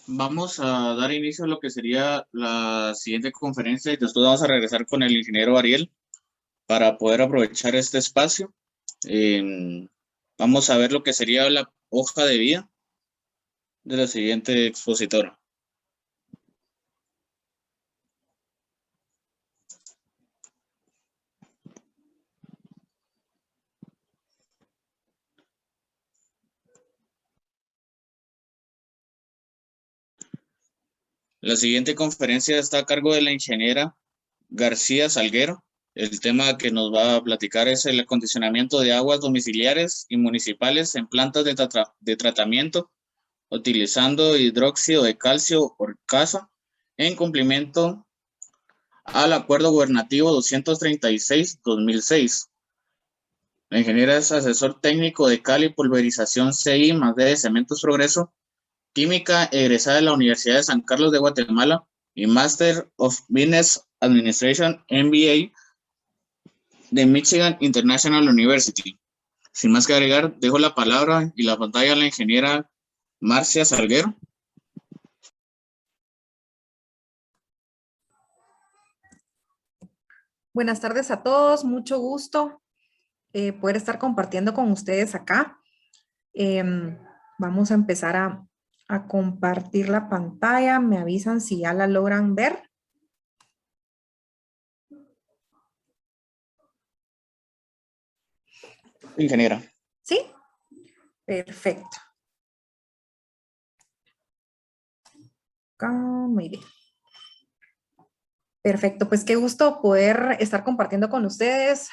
Vamos a dar inicio a lo que sería la siguiente conferencia y después vamos a regresar con el ingeniero Ariel para poder aprovechar este espacio. Vamos a ver lo que sería la hoja de vida de la siguiente expositora. La siguiente conferencia está a cargo de la ingeniera García Salguero. El tema que nos va a platicar es el acondicionamiento de aguas domiciliares y municipales en plantas de tratamiento utilizando hidróxido de calcio por casa en cumplimiento al Acuerdo Gubernativo 236-2006. La ingeniera es asesor técnico de cal y pulverización CI más D de Cementos Progreso, química egresada de la Universidad de San Carlos de Guatemala y Master of Business Administration MBA de Michigan International University. Sin más que agregar, dejo la palabra y la pantalla a la ingeniera Marcia Salguero. Buenas tardes a todos, mucho gusto poder estar compartiendo con ustedes acá. Vamos a empezar a compartir la pantalla. Me avisan si ya la logran ver. Ingeniera. ¿Sí? Perfecto. Acá, muy bien. Perfecto, pues qué gusto poder estar compartiendo con ustedes.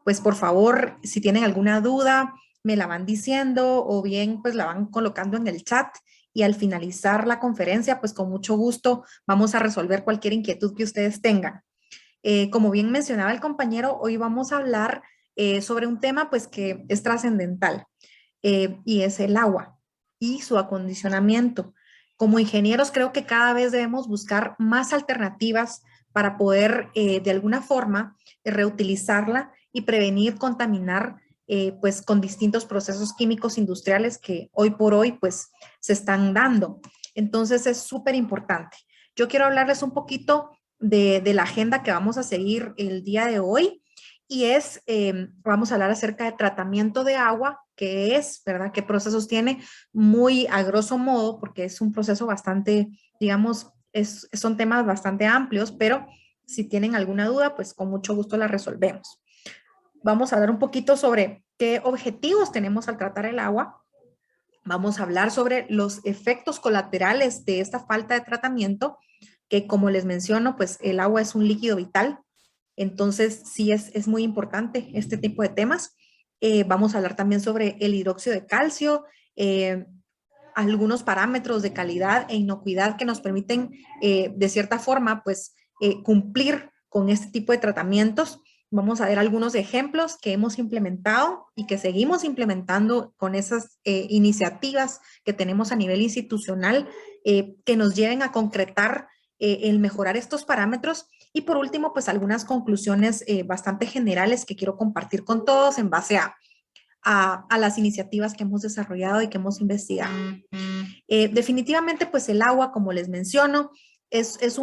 Pues por favor, si tienen alguna duda, me la van diciendo o bien pues la van colocando en el chat y al finalizar la conferencia, pues con mucho gusto vamos a resolver cualquier inquietud que ustedes tengan. Como bien mencionaba el compañero, hoy vamos a hablar sobre un tema pues que es trascendental y es el agua y su acondicionamiento. Como ingenieros creo que cada vez debemos buscar más alternativas para poder de alguna forma reutilizarla y prevenir contaminar pues con distintos procesos químicos industriales que hoy por hoy pues se están dando. Entonces es súper importante. Yo quiero hablarles un poquito de la agenda que vamos a seguir el día de hoy y es, vamos a hablar acerca de tratamiento de agua, qué es, ¿verdad? ¿Qué procesos tiene? Muy a grosso modo, porque es un proceso bastante, digamos, son temas bastante amplios, pero si tienen alguna duda, pues con mucho gusto la resolvemos. Vamos a hablar un poquito sobre qué objetivos tenemos al tratar el agua. Vamos a hablar sobre los efectos colaterales de esta falta de tratamiento, que como les menciono, pues el agua es un líquido vital. Entonces, sí es muy importante este tipo de temas. Vamos a hablar también sobre el hidróxido de calcio, algunos parámetros de calidad e inocuidad que nos permiten, de cierta forma, pues, cumplir con este tipo de tratamientos. Vamos a ver algunos ejemplos que hemos implementado y que seguimos implementando con esas iniciativas que tenemos a nivel institucional que nos lleven a concretar el mejorar estos parámetros. Y por último, pues algunas conclusiones bastante generales que quiero compartir con todos en base a las iniciativas que hemos desarrollado y que hemos investigado. Definitivamente, pues el agua, como les menciono, es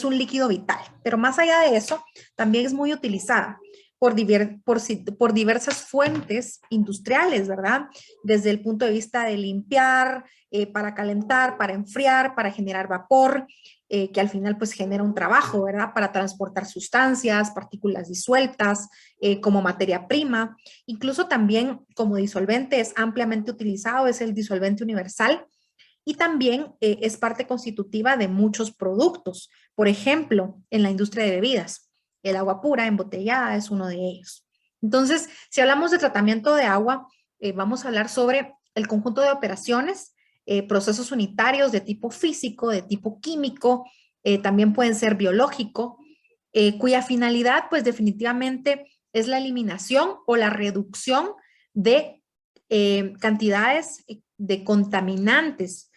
un líquido vital, pero más allá de eso, también es muy utilizada por diversas fuentes industriales, ¿verdad? Desde el punto de vista de limpiar, para calentar, para enfriar, para generar vapor, que al final pues genera un trabajo, ¿verdad? Para transportar sustancias, partículas disueltas, como materia prima. Incluso también como disolvente es ampliamente utilizado, es el disolvente universal y también es parte constitutiva de muchos productos. Por ejemplo, en la industria de bebidas, el agua pura embotellada es uno de ellos. Entonces, si hablamos de tratamiento de agua, vamos a hablar sobre el conjunto de operaciones, procesos unitarios de tipo físico, de tipo químico, también pueden ser biológico, cuya finalidad, pues definitivamente es la eliminación o la reducción de cantidades de contaminantes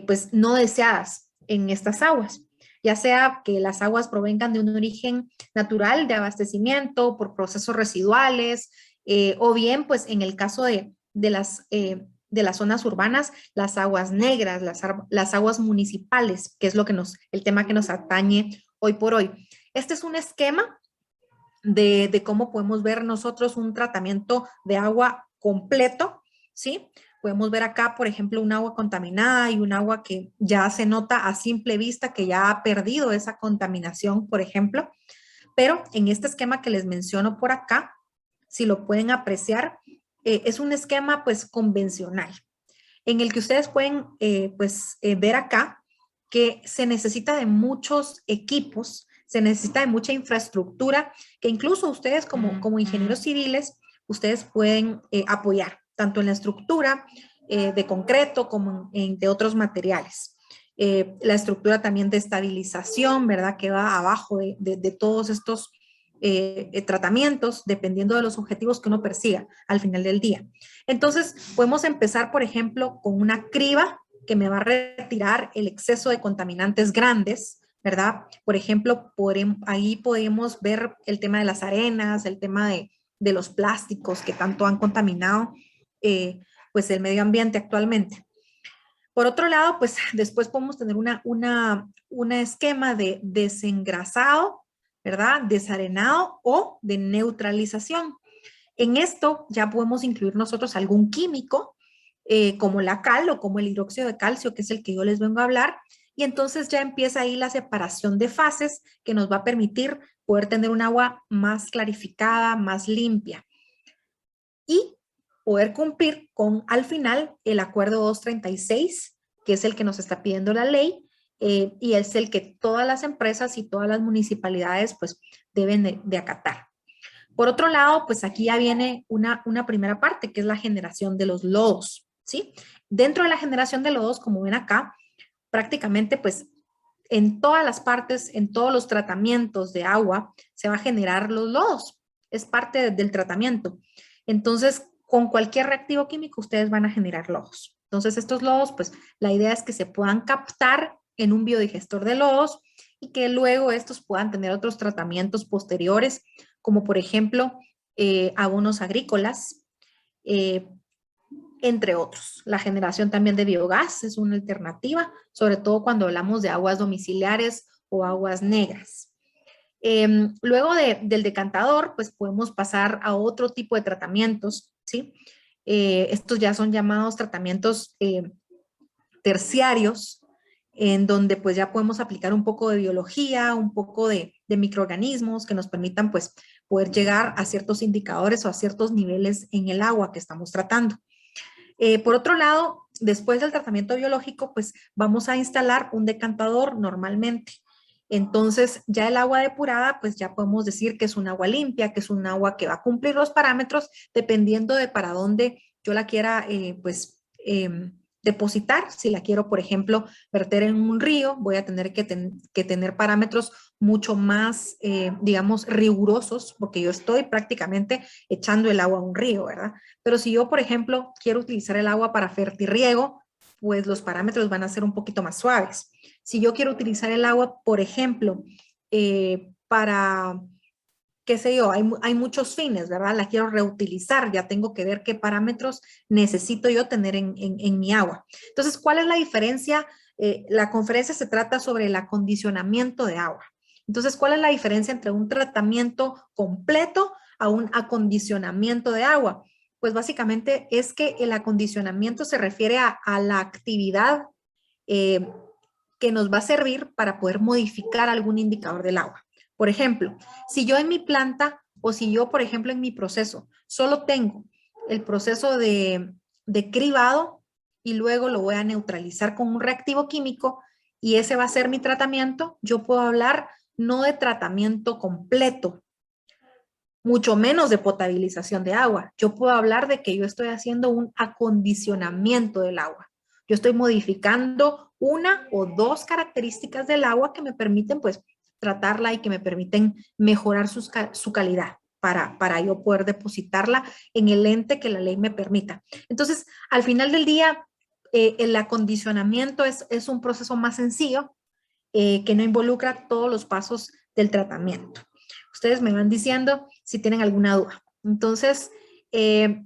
pues no deseadas en estas aguas, ya sea que las aguas provengan de un origen natural de abastecimiento por procesos residuales o bien pues en el caso de las de las zonas urbanas, las aguas negras, las aguas municipales, que es el tema que nos atañe hoy por hoy. Este es un esquema de cómo podemos ver nosotros un tratamiento de agua completo, ¿sí? Podemos ver acá, por ejemplo, un agua contaminada y un agua que ya se nota a simple vista que ya ha perdido esa contaminación, por ejemplo. Pero en este esquema que les menciono por acá, si lo pueden apreciar, es un esquema pues convencional, en el que ustedes pueden ver acá que se necesita de muchos equipos, se necesita de mucha infraestructura, que incluso ustedes como ingenieros civiles, ustedes pueden apoyar, tanto en la estructura de concreto como de otros materiales. La estructura también de estabilización, ¿verdad? Que va abajo de todos estos tratamientos, dependiendo de los objetivos que uno persiga al final del día. Entonces, podemos empezar, por ejemplo, con una criba que me va a retirar el exceso de contaminantes grandes, ¿verdad? Por ejemplo, ahí podemos ver el tema de las arenas, el tema de los plásticos que tanto han contaminado pues el medio ambiente actualmente. Por otro lado, pues después podemos tener un esquema de desengrasado, ¿verdad? Desarenado o de neutralización. En esto ya podemos incluir nosotros algún químico, como la cal o como el hidróxido de calcio, que es el que yo les vengo a hablar, y entonces ya empieza ahí la separación de fases que nos va a permitir poder tener un agua más clarificada, más limpia. Y poder cumplir con, al final, el acuerdo 236, que es el que nos está pidiendo la ley, y es el que todas las empresas y todas las municipalidades pues deben de acatar. Por otro lado, pues aquí ya viene una primera parte, que es la generación de los lodos, ¿sí? Dentro de la generación de lodos, como ven acá, prácticamente pues en todas las partes, en todos los tratamientos de agua, se va a generar los lodos. Es parte del tratamiento. Entonces, con cualquier reactivo químico, ustedes van a generar lodos. Entonces, estos lodos, pues la idea es que se puedan captar en un biodigestor de lodos y que luego estos puedan tener otros tratamientos posteriores, como por ejemplo abonos agrícolas, entre otros. La generación también de biogás es una alternativa, sobre todo cuando hablamos de aguas domiciliares o aguas negras. Luego del decantador, pues podemos pasar a otro tipo de tratamientos, ¿sí? Estos ya son llamados tratamientos terciarios, en donde pues ya podemos aplicar un poco de biología, un poco de microorganismos que nos permitan pues poder llegar a ciertos indicadores o a ciertos niveles en el agua que estamos tratando. Por otro lado, después del tratamiento biológico, pues vamos a instalar un decantador normalmente. Entonces, ya el agua depurada, pues ya podemos decir que es un agua limpia, que es un agua que va a cumplir los parámetros dependiendo de para dónde yo la quiera, depositar. Si la quiero, por ejemplo, verter en un río, voy a tener que tener parámetros mucho más, digamos, rigurosos, porque yo estoy prácticamente echando el agua a un río, ¿verdad? Pero si yo, por ejemplo, quiero utilizar el agua para fertirriego, pues los parámetros van a ser un poquito más suaves. Si yo quiero utilizar el agua, por ejemplo, para, qué sé yo, hay muchos fines, ¿verdad? La quiero reutilizar, ya tengo que ver qué parámetros necesito yo tener en mi agua. Entonces, ¿cuál es la diferencia? La conferencia se trata sobre el acondicionamiento de agua. Entonces, ¿cuál es la diferencia entre un tratamiento completo a un acondicionamiento de agua? Pues básicamente es que el acondicionamiento se refiere a la actividad que nos va a servir para poder modificar algún indicador del agua. Por ejemplo, si yo en mi planta o si yo, por ejemplo, en mi proceso solo tengo el proceso de cribado y luego lo voy a neutralizar con un reactivo químico y ese va a ser mi tratamiento, yo puedo hablar no de tratamiento completo, mucho menos de potabilización de agua. Yo puedo hablar de que yo estoy haciendo un acondicionamiento del agua. Yo estoy modificando una o dos características del agua que me permiten pues tratarla y que me permiten mejorar su calidad para yo poder depositarla en el ente que la ley me permita. Entonces, al final del día, el acondicionamiento es un proceso más sencillo que no involucra todos los pasos del tratamiento. Ustedes me van diciendo si tienen alguna duda. Entonces,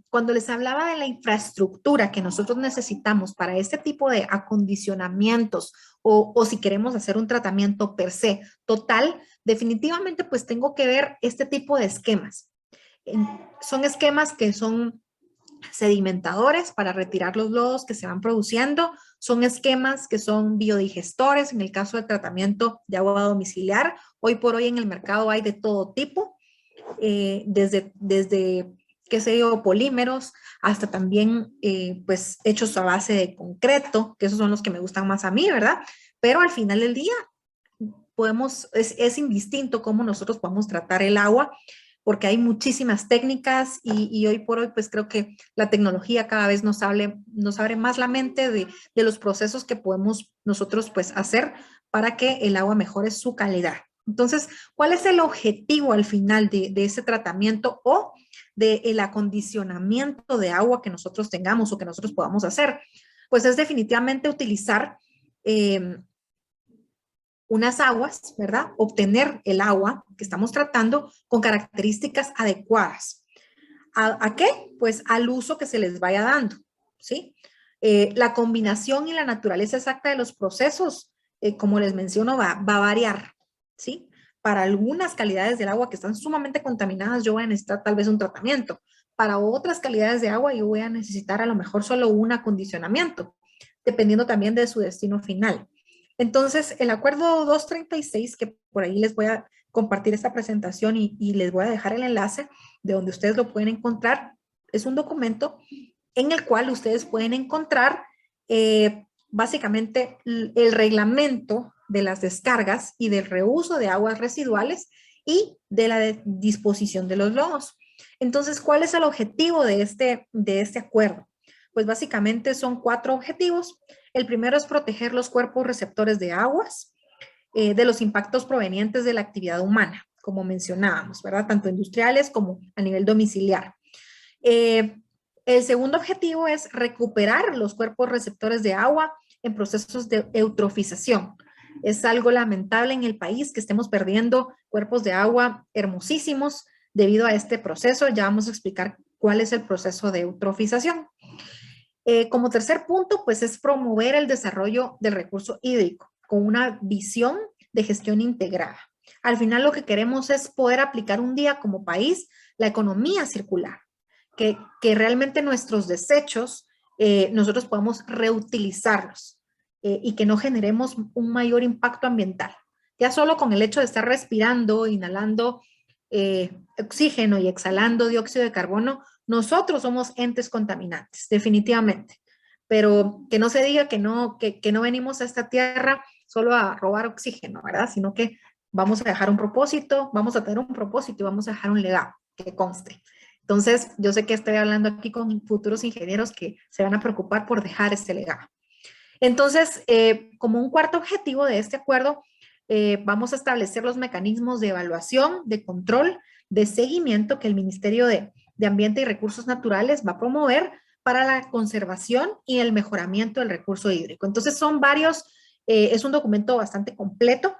Cuando les hablaba de la infraestructura que nosotros necesitamos para este tipo de acondicionamientos o si queremos hacer un tratamiento per se total, definitivamente pues tengo que ver este tipo de esquemas. Son esquemas que son sedimentadores para retirar los lodos que se van produciendo, son esquemas que son biodigestores en el caso de tratamiento de agua domiciliar. Hoy por hoy en el mercado hay de todo tipo, desde qué sé yo, polímeros, hasta también pues hechos a base de concreto, que esos son los que me gustan más a mí, ¿verdad? Pero al final del día es indistinto cómo nosotros podemos tratar el agua, porque hay muchísimas técnicas y hoy por hoy pues creo que la tecnología cada vez nos abre más la mente de los procesos que podemos nosotros pues hacer para que el agua mejore su calidad. Entonces, ¿cuál es el objetivo al final de ese tratamiento o del acondicionamiento de agua que nosotros tengamos o que nosotros podamos hacer? Pues es definitivamente utilizar unas aguas, ¿verdad? Obtener el agua que estamos tratando con características adecuadas. ¿A qué? Pues al uso que se les vaya dando, ¿sí? La combinación y la naturaleza exacta de los procesos, como les menciono, va a variar, ¿sí? Para algunas calidades del agua que están sumamente contaminadas, yo voy a necesitar tal vez un tratamiento. Para otras calidades de agua, yo voy a necesitar a lo mejor solo un acondicionamiento, dependiendo también de su destino final. Entonces, el acuerdo 236, que por ahí les voy a compartir esta presentación y les voy a dejar el enlace de donde ustedes lo pueden encontrar, es un documento en el cual ustedes pueden encontrar básicamente el reglamento de las descargas y del reuso de aguas residuales y de la disposición de los lodos. Entonces, ¿cuál es el objetivo de este acuerdo? Pues básicamente son 4 objetivos. El primero es proteger los cuerpos receptores de aguas de los impactos provenientes de la actividad humana, como mencionábamos, ¿verdad? Tanto industriales como a nivel domiciliar. El segundo objetivo es recuperar los cuerpos receptores de agua en procesos de eutrofización. Es algo lamentable en el país que estemos perdiendo cuerpos de agua hermosísimos debido a este proceso. Ya vamos a explicar cuál es el proceso de eutrofización. Como tercer punto, pues es promover el desarrollo del recurso hídrico con una visión de gestión integrada. Al final lo que queremos es poder aplicar un día como país la economía circular, que realmente nuestros desechos nosotros podamos reutilizarlos y que no generemos un mayor impacto ambiental. Ya solo con el hecho de estar respirando, inhalando oxígeno y exhalando dióxido de carbono, nosotros somos entes contaminantes, definitivamente. Pero que no se diga que no venimos a esta tierra solo a robar oxígeno, ¿verdad? Sino que vamos a dejar un propósito, vamos a tener un propósito y vamos a dejar un legado que conste. Entonces, yo sé que estoy hablando aquí con futuros ingenieros que se van a preocupar por dejar este legado. Entonces, como un cuarto objetivo de este acuerdo, vamos a establecer los mecanismos de evaluación, de control, de seguimiento que el Ministerio de Ambiente y Recursos Naturales va a promover para la conservación y el mejoramiento del recurso hídrico. Entonces, son varios, es un documento bastante completo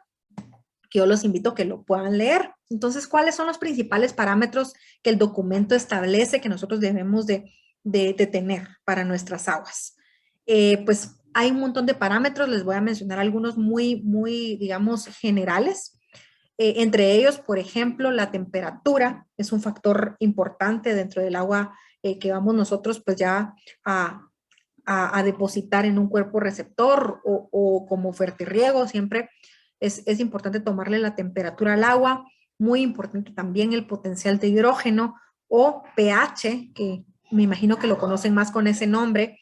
que yo los invito a que lo puedan leer. Entonces, ¿cuáles son los principales parámetros que el documento establece que nosotros debemos de tener para nuestras aguas? Pues hay un montón de parámetros, les voy a mencionar algunos muy, digamos, generales. Entre ellos, por ejemplo, la temperatura es un factor importante dentro del agua que vamos nosotros pues ya a depositar en un cuerpo receptor o como fertirriego, siempre es importante tomarle la temperatura al agua. Muy importante también el potencial de hidrógeno o pH, que me imagino que lo conocen más con ese nombre.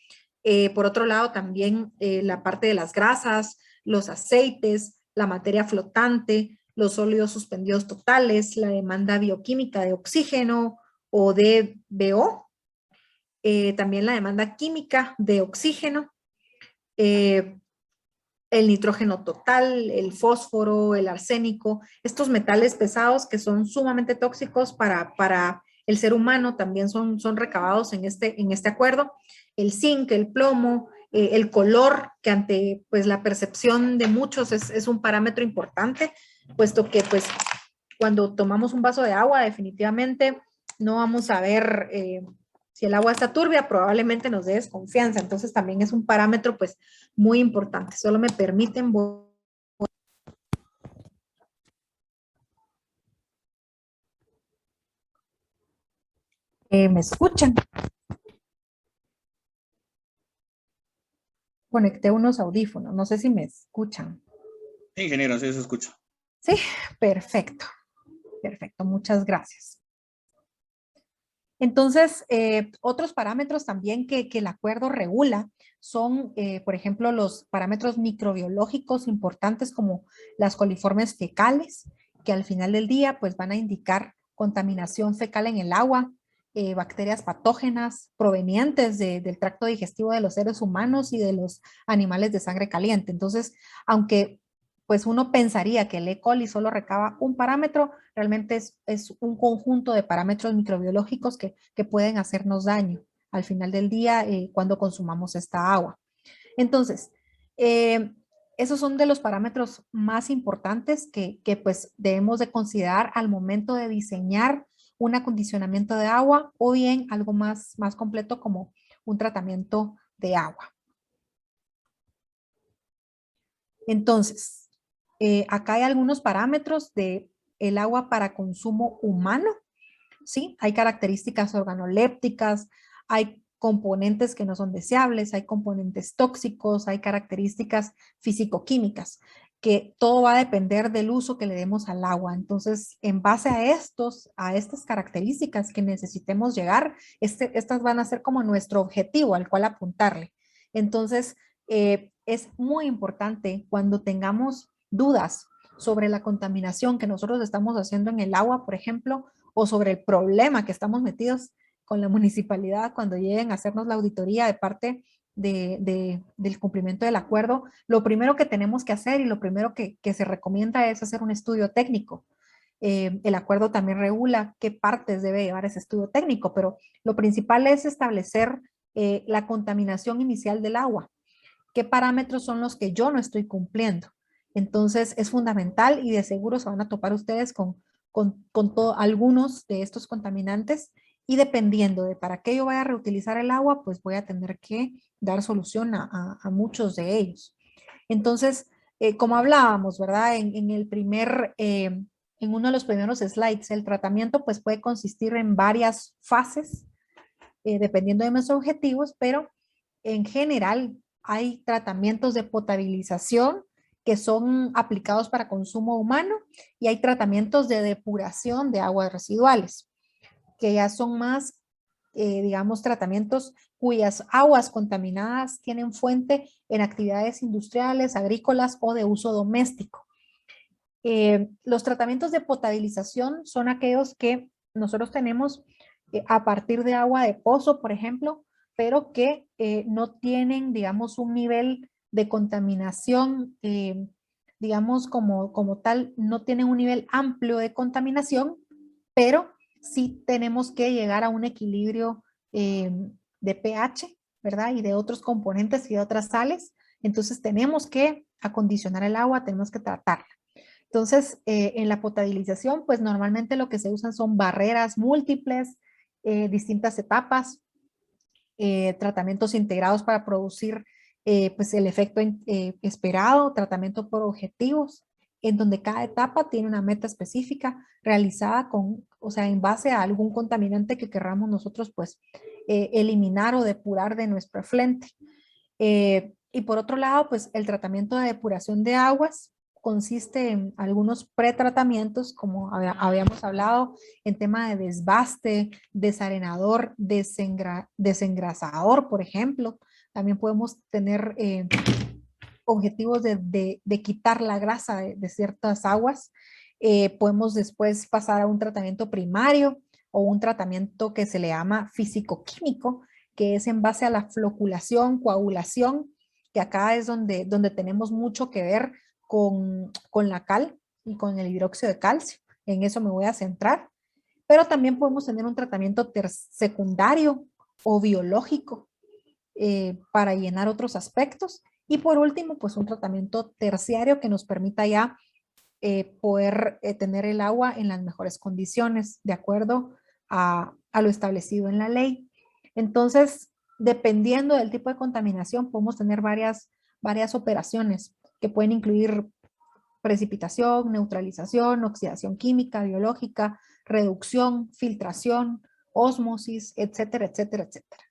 Por otro lado, también la parte de las grasas, los aceites, la materia flotante, los sólidos suspendidos totales, la demanda bioquímica de oxígeno o de BO, también la demanda química de oxígeno, el nitrógeno total, el fósforo, el arsénico, estos metales pesados que son sumamente tóxicos para el ser humano también son recabados en este acuerdo, el zinc, el plomo, el color, que ante pues, la percepción de muchos es un parámetro importante, puesto que pues cuando tomamos un vaso de agua definitivamente no vamos a ver si el agua está turbia, probablemente nos dé desconfianza. Entonces también es un parámetro pues muy importante. Solo me permiten... ¿me escuchan? Conecté unos audífonos, no sé si me escuchan. Sí, ingeniero, sí se escucha. Sí, perfecto, perfecto, muchas gracias. Entonces, otros parámetros también que el acuerdo regula son, por ejemplo, los parámetros microbiológicos importantes como las coliformes fecales, que al final del día pues van a indicar contaminación fecal en el agua, bacterias patógenas provenientes del tracto digestivo de los seres humanos y de los animales de sangre caliente. Entonces, aunque pues uno pensaría que el E. coli solo recaba un parámetro, realmente es un conjunto de parámetros microbiológicos que pueden hacernos daño al final del día cuando consumamos esta agua. Entonces, esos son de los parámetros más importantes que pues debemos de considerar al momento de diseñar un acondicionamiento de agua o bien algo más completo como un tratamiento de agua. Entonces, acá hay algunos parámetros de el agua para consumo humano, ¿sí? Hay características organolépticas, hay componentes que no son deseables, hay componentes tóxicos, hay características físico-químicas, que todo va a depender del uso que le demos al agua. Entonces, en base a estas características que necesitemos llegar, estas van a ser como nuestro objetivo al cual apuntarle. Entonces, es muy importante cuando tengamos dudas sobre la contaminación que nosotros estamos haciendo en el agua, por ejemplo, o sobre el problema que estamos metidos con la municipalidad cuando lleguen a hacernos la auditoría de parte del cumplimiento del acuerdo, lo primero que tenemos que hacer y lo primero que se recomienda es hacer un estudio técnico. El acuerdo también regula qué partes debe llevar ese estudio técnico, pero lo principal es establecer la contaminación inicial del agua. ¿Qué parámetros son los que yo no estoy cumpliendo? Entonces es fundamental y de seguro se van a topar ustedes con algunos de estos contaminantes y dependiendo de para qué yo vaya a reutilizar el agua, pues voy a tener que dar solución a muchos de ellos. Entonces, como hablábamos, ¿verdad? En uno de los primeros slides, el tratamiento pues puede consistir en varias fases, dependiendo de nuestros objetivos, pero en general hay tratamientos de potabilización que son aplicados para consumo humano y hay tratamientos de depuración de aguas residuales, que ya son más, digamos, tratamientos cuyas aguas contaminadas tienen fuente en actividades industriales, agrícolas o de uso doméstico. Los tratamientos de potabilización son aquellos que nosotros tenemos a partir de agua de pozo, por ejemplo, pero que no tienen, digamos, un nivel de contaminación, digamos, como tal, no tienen un nivel amplio de contaminación, pero sí tenemos que llegar a un equilibrio de pH, ¿verdad? Y de otros componentes y de otras sales. Entonces tenemos que acondicionar el agua, tenemos que tratarla. Entonces, en la potabilización, pues normalmente lo que se usan son barreras múltiples, distintas etapas, tratamientos integrados para producir pues el efecto esperado, tratamiento por objetivos, en donde cada etapa tiene una meta específica realizada o sea, en base a algún contaminante que querramos nosotros pues eliminar o depurar de nuestro efluente. Y por otro lado, pues el tratamiento de depuración de aguas consiste en algunos pretratamientos, como habíamos hablado, en tema de desbaste, desarenador, desengrasador, por ejemplo. También podemos tener objetivos de quitar la grasa de ciertas aguas. Podemos después pasar a un tratamiento primario o un tratamiento que se le llama físico-químico, que es en base a la floculación, coagulación, que acá es donde tenemos mucho que ver con la cal y con el hidróxido de calcio. En eso me voy a centrar. Pero también podemos tener un tratamiento secundario o biológico para llenar otros aspectos. Y por último, pues un tratamiento terciario que nos permita ya poder tener el agua en las mejores condiciones, de acuerdo a lo establecido en la ley. Entonces, dependiendo del tipo de contaminación, podemos tener varias operaciones que pueden incluir precipitación, neutralización, oxidación química, biológica, reducción, filtración, ósmosis, etcétera, etcétera, etcétera.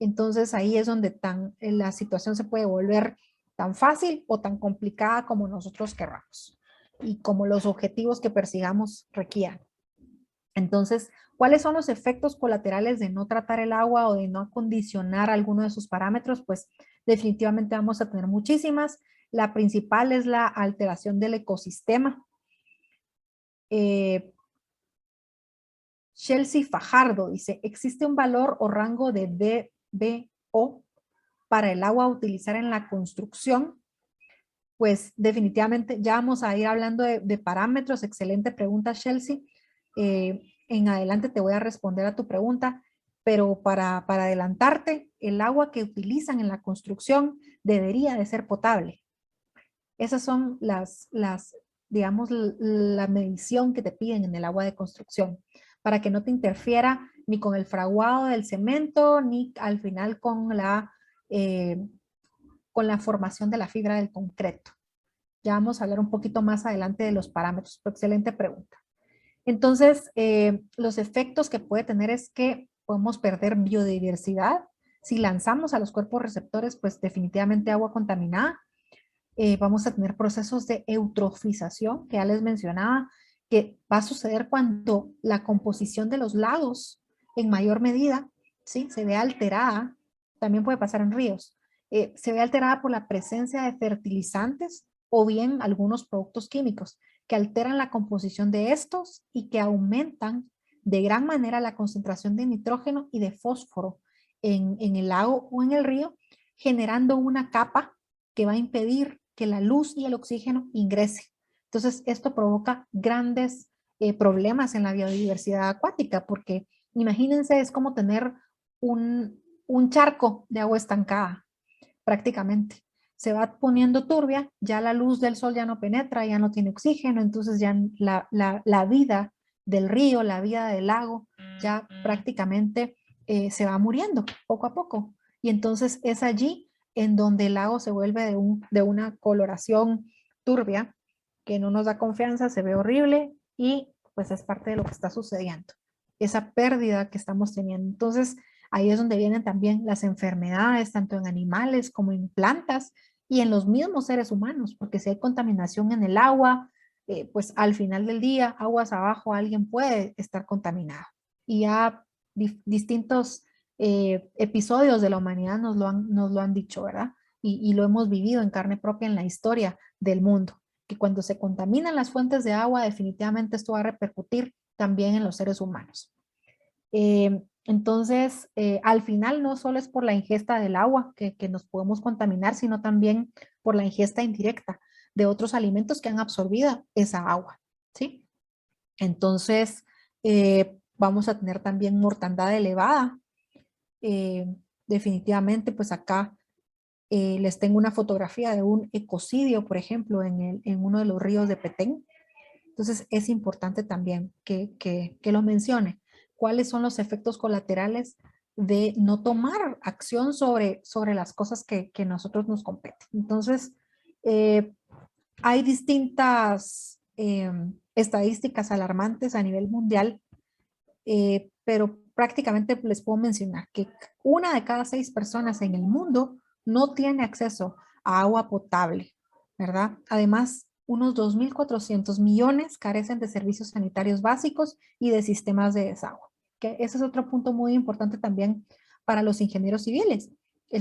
Entonces ahí es donde la situación se puede volver tan fácil o tan complicada como nosotros querramos y como los objetivos que persigamos requieran. Entonces, ¿cuáles son los efectos colaterales de no tratar el agua o de no acondicionar alguno de sus parámetros? Pues definitivamente vamos a tener muchísimas. La principal es la alteración del ecosistema. Chelsea Fajardo dice, ¿existe un valor o rango de DBO para el agua a utilizar en la construcción? Pues definitivamente ya vamos a ir hablando de parámetros. Excelente pregunta, Chelsea. En adelante te voy a responder a tu pregunta, pero para adelantarte, el agua que utilizan en la construcción debería de ser potable. Esas son digamos, la medición que te piden en el agua de construcción, para que no te interfiera ni con el fraguado del cemento, ni al final con la formación de la fibra del concreto. Ya vamos a hablar un poquito más adelante de los parámetros, pero excelente pregunta. Entonces, los efectos que puede tener es que podemos perder biodiversidad. Si lanzamos a los cuerpos receptores, pues definitivamente agua contaminada. Vamos a tener procesos de eutrofización, que ya les mencionaba, que va a suceder cuando la composición de los lagos, en mayor medida, ¿sí? Se ve alterada, también puede pasar en ríos, se ve alterada por la presencia de fertilizantes o bien algunos productos químicos que alteran la composición de estos y que aumentan de gran manera la concentración de nitrógeno y de fósforo en el lago o en el río, generando una capa que va a impedir que la luz y el oxígeno ingrese. Entonces, esto provoca grandes problemas en la biodiversidad acuática, porque imagínense, es como tener un charco de agua estancada, prácticamente. Se va poniendo turbia, ya la luz del sol ya no penetra, ya no tiene oxígeno, entonces ya la vida del río, la vida del lago, ya prácticamente se va muriendo poco a poco. Y entonces es allí en donde el lago se vuelve de una coloración turbia, que no nos da confianza, se ve horrible y pues es parte de lo que está sucediendo, esa pérdida que estamos teniendo. Entonces, ahí es donde vienen también las enfermedades, tanto en animales como en plantas y en los mismos seres humanos, porque si hay contaminación en el agua, pues al final del día, aguas abajo, alguien puede estar contaminado. Y ya distintos episodios de la humanidad nos lo han dicho, ¿verdad? Y lo hemos vivido en carne propia en la historia del mundo, que cuando se contaminan las fuentes de agua, definitivamente esto va a repercutir también en los seres humanos. Entonces, al final no solo es por la ingesta del agua que nos podemos contaminar, sino también por la ingesta indirecta de otros alimentos que han absorbido esa agua, ¿sí? Entonces, vamos a tener también mortandad elevada. Definitivamente, pues acá les tengo una fotografía de un ecocidio, por ejemplo, en uno de los ríos de Petén. Entonces, es importante también que lo mencione. ¿Cuáles son los efectos colaterales de no tomar acción sobre las cosas que nosotros nos competen? Entonces, hay distintas estadísticas alarmantes a nivel mundial, pero prácticamente les puedo mencionar que 1 de cada 6 personas en el mundo no tiene acceso a agua potable, ¿verdad? Además, unos 2.400 millones carecen de servicios sanitarios básicos y de sistemas de desagüe. Que ese es otro punto muy importante también para los ingenieros civiles.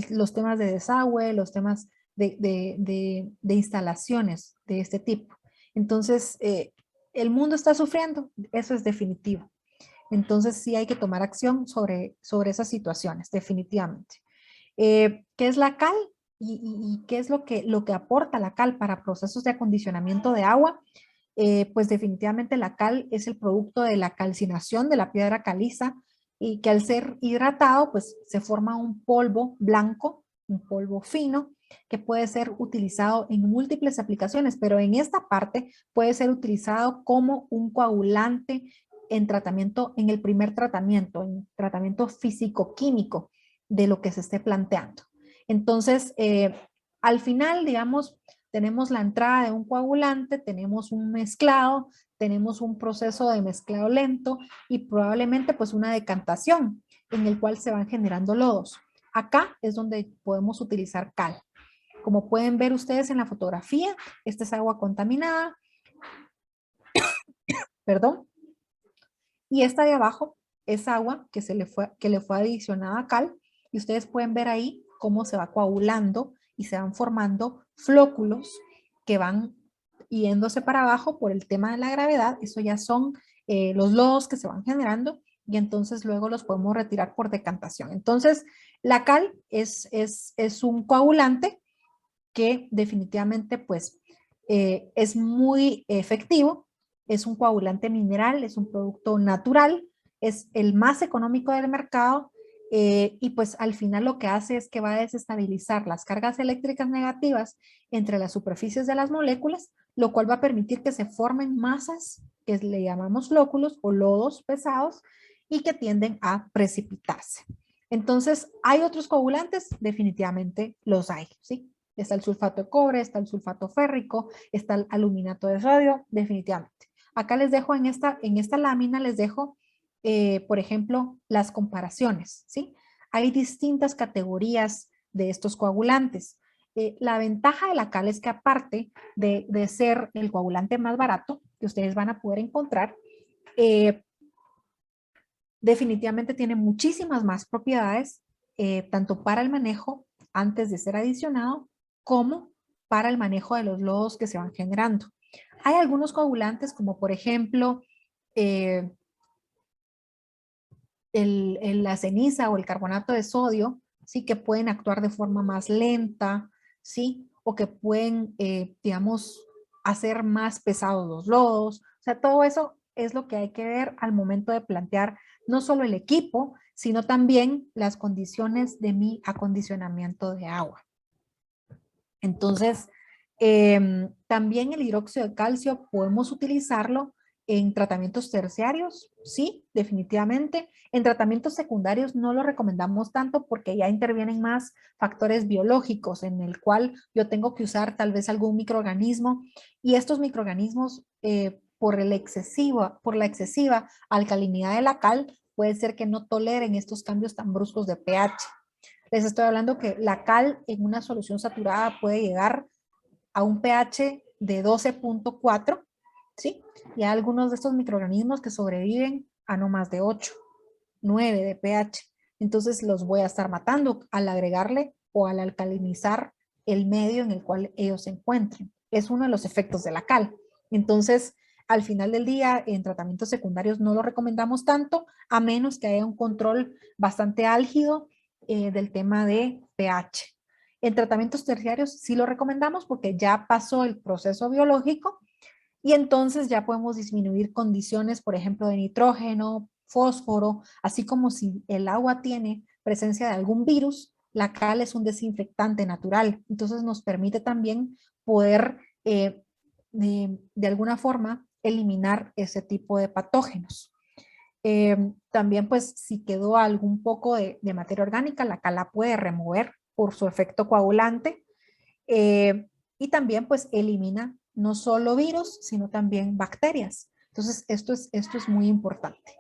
Los temas de desagüe, los temas de instalaciones de este tipo. Entonces, el mundo está sufriendo, eso es definitivo. Entonces, sí hay que tomar acción sobre esas situaciones, definitivamente. ¿Qué es la cal? ¿Y qué es lo que aporta la cal para procesos de acondicionamiento de agua? Pues definitivamente la cal es el producto de la calcinación de la piedra caliza y que al ser hidratado, pues se forma un polvo blanco, un polvo fino, que puede ser utilizado en múltiples aplicaciones, pero en esta parte puede ser utilizado como un coagulante en tratamiento, en el primer tratamiento, en tratamiento físico-químico de lo que se esté planteando. Entonces, al final, digamos, tenemos la entrada de un coagulante, tenemos un mezclado, tenemos un proceso de mezclado lento y probablemente pues una decantación en el cual se van generando lodos. Acá es donde podemos utilizar cal. Como pueden ver ustedes en la fotografía, esta es agua contaminada, perdón, y esta de abajo es agua que le fue adicionada cal, y ustedes pueden ver ahí cómo se va coagulando y se van formando flóculos que van yéndose para abajo por el tema de la gravedad. Eso ya son los lodos que se van generando y entonces luego los podemos retirar por decantación. Entonces, la cal es un coagulante que definitivamente pues es muy efectivo, es un coagulante mineral, es un producto natural, es el más económico del mercado y pues al final lo que hace es que va a desestabilizar las cargas eléctricas negativas entre las superficies de las moléculas, lo cual va a permitir que se formen masas que le llamamos lóculos o lodos pesados y que tienden a precipitarse. Entonces, ¿hay otros coagulantes? Definitivamente los hay, ¿sí? Está el sulfato de cobre, está el sulfato férrico, está el aluminato de sodio, definitivamente. Acá les dejo en esta lámina, les dejo, por ejemplo, las comparaciones, ¿sí? Hay distintas categorías de estos coagulantes. La ventaja de la cal es que aparte de ser el coagulante más barato que ustedes van a poder encontrar, definitivamente tiene muchísimas más propiedades, tanto para el manejo antes de ser adicionado, como para el manejo de los lodos que se van generando. Hay algunos coagulantes, como por ejemplo, la ceniza o el carbonato de sodio, ¿sí? Que pueden actuar de forma más lenta, ¿sí? O que pueden, digamos, hacer más pesados los lodos. O sea, todo eso es lo que hay que ver al momento de plantear no solo el equipo, sino también las condiciones de mi acondicionamiento de agua. Entonces, también el hidróxido de calcio podemos utilizarlo en tratamientos terciarios, sí, definitivamente. En tratamientos secundarios no lo recomendamos tanto porque ya intervienen más factores biológicos en el cual yo tengo que usar tal vez algún microorganismo y estos microorganismos por la excesiva alcalinidad de la cal puede ser que no toleren estos cambios tan bruscos de pH. Les estoy hablando que la cal en una solución saturada puede llegar a un pH de 12.4, ¿sí? Y hay algunos de estos microorganismos que sobreviven a no más de 8, 9 de pH. Entonces los voy a estar matando al agregarle o al alcalinizar el medio en el cual ellos se encuentren. Es uno de los efectos de la cal. Entonces, al final del día, en tratamientos secundarios no lo recomendamos tanto, a menos que haya un control bastante álgido del tema de pH. En tratamientos terciarios sí lo recomendamos porque ya pasó el proceso biológico y entonces ya podemos disminuir condiciones, por ejemplo, de nitrógeno, fósforo, así como si el agua tiene presencia de algún virus, la cal es un desinfectante natural. Entonces nos permite también poder de alguna forma eliminar ese tipo de patógenos. También pues si quedó algún poco de materia orgánica, la cal la puede remover por su efecto coagulante y también pues elimina no solo virus, sino también bacterias. Entonces esto es muy importante.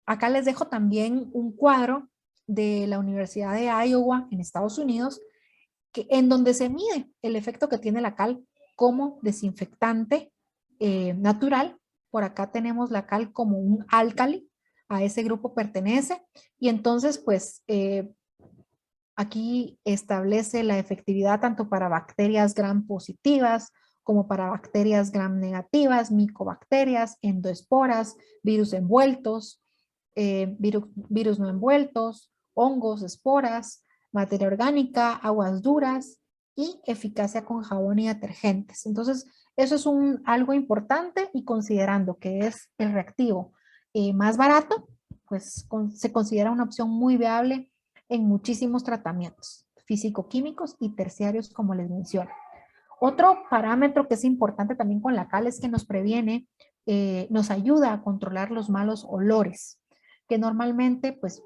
Acá les dejo también un cuadro de la Universidad de Iowa en Estados Unidos, en donde se mide el efecto que tiene la cal como desinfectante natural. Por acá tenemos la cal como un álcali, a ese grupo pertenece, y entonces pues aquí establece la efectividad tanto para bacterias gram positivas como para bacterias gram negativas, micobacterias, endoesporas, virus envueltos, virus no envueltos, hongos, esporas, materia orgánica, aguas duras y eficacia con jabón y detergentes. Entonces, eso es algo importante y considerando que es el reactivo más barato, pues se considera una opción muy viable en muchísimos tratamientos físico-químicos y terciarios, como les menciono. Otro parámetro que es importante también con la cal es que nos previene nos ayuda a controlar los malos olores, que normalmente pues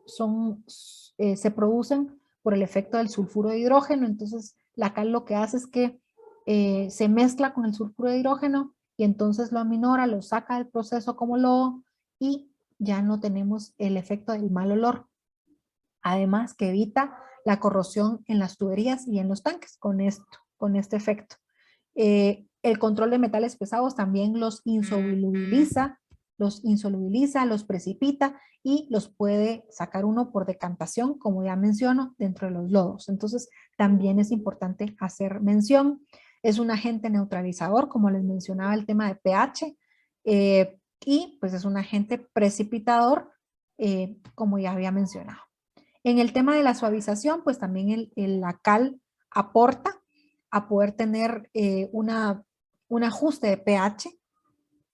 se producen por el efecto del sulfuro de hidrógeno. Entonces la cal lo que hace es que se mezcla con el sulfuro de hidrógeno y entonces lo aminora, lo saca del proceso como lodo y ya no tenemos el efecto del mal olor. Además que evita la corrosión en las tuberías y en los tanques con este efecto. El control de metales pesados también los insolubiliza, los precipita y los puede sacar uno por decantación, como ya menciono, dentro de los lodos. Entonces, también es importante hacer mención. Es un agente neutralizador, como les mencionaba el tema de pH, y pues es un agente precipitador, como ya había mencionado. En el tema de la suavización, pues también la cal aporta a poder tener un ajuste de pH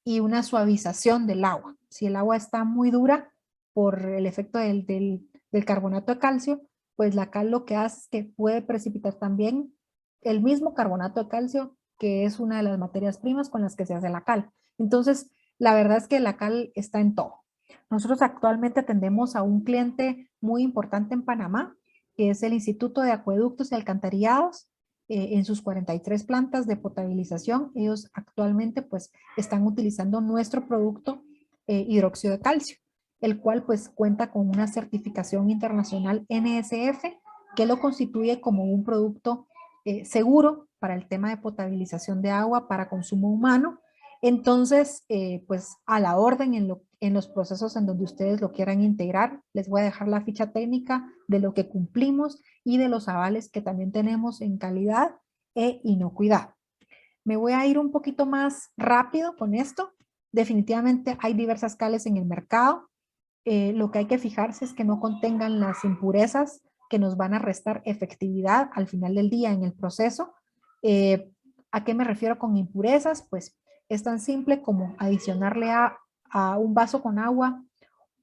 y una suavización del agua. Si el agua está muy dura por el efecto del carbonato de calcio, pues la cal lo que hace es que puede precipitar también el mismo carbonato de calcio, que es una de las materias primas con las que se hace la cal. Entonces, la verdad es que la cal está en todo. Nosotros actualmente atendemos a un cliente muy importante en Panamá, que es el Instituto de Acueductos y Alcantarillados, en sus 43 plantas de potabilización. Ellos actualmente pues están utilizando nuestro producto hidróxido de calcio, el cual pues cuenta con una certificación internacional NSF que lo constituye como un producto seguro para el tema de potabilización de agua para consumo humano. Entonces, pues a la orden en los procesos en donde ustedes lo quieran integrar, les voy a dejar la ficha técnica de lo que cumplimos y de los avales que también tenemos en calidad e inocuidad. Me voy a ir un poquito más rápido con esto. Definitivamente hay diversas cales en el mercado. Lo que hay que fijarse es que no contengan las impurezas que nos van a restar efectividad al final del día en el proceso. ¿A qué me refiero con impurezas? Pues es tan simple como adicionarle a un vaso con agua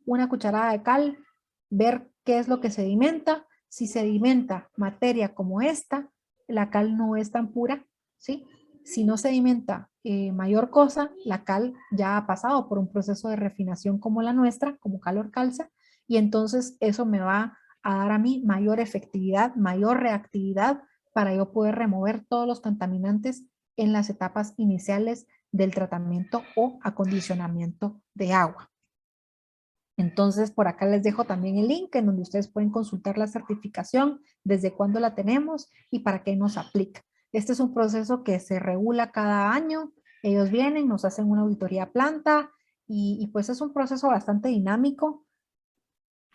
una cucharada de cal, ver qué es lo que sedimenta. Si sedimenta materia como esta, la cal no es tan pura, ¿sí? Si no sedimenta mayor cosa, la cal ya ha pasado por un proceso de refinación como la nuestra, como calor calza, y entonces eso me va a dar a mí mayor efectividad, mayor reactividad para yo poder remover todos los contaminantes en las etapas iniciales del tratamiento o acondicionamiento de agua. Entonces, por acá les dejo también el link en donde ustedes pueden consultar la certificación, desde cuándo la tenemos y para qué nos aplica. Este es un proceso que se regula cada año. Ellos vienen, nos hacen una auditoría a planta y pues es un proceso bastante dinámico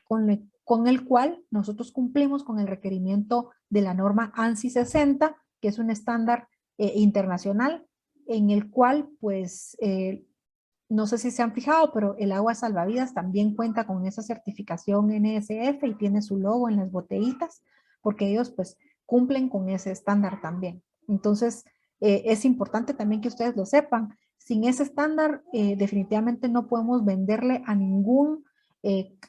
con el cual nosotros cumplimos con el requerimiento de la norma ANSI 60, que es un estándar internacional en el cual pues no sé si se han fijado, pero el agua salvavidas también cuenta con esa certificación NSF y tiene su logo en las botellitas, porque ellos pues cumplen con ese estándar también. Entonces, es importante también que ustedes lo sepan. Sin ese estándar, definitivamente no podemos venderle a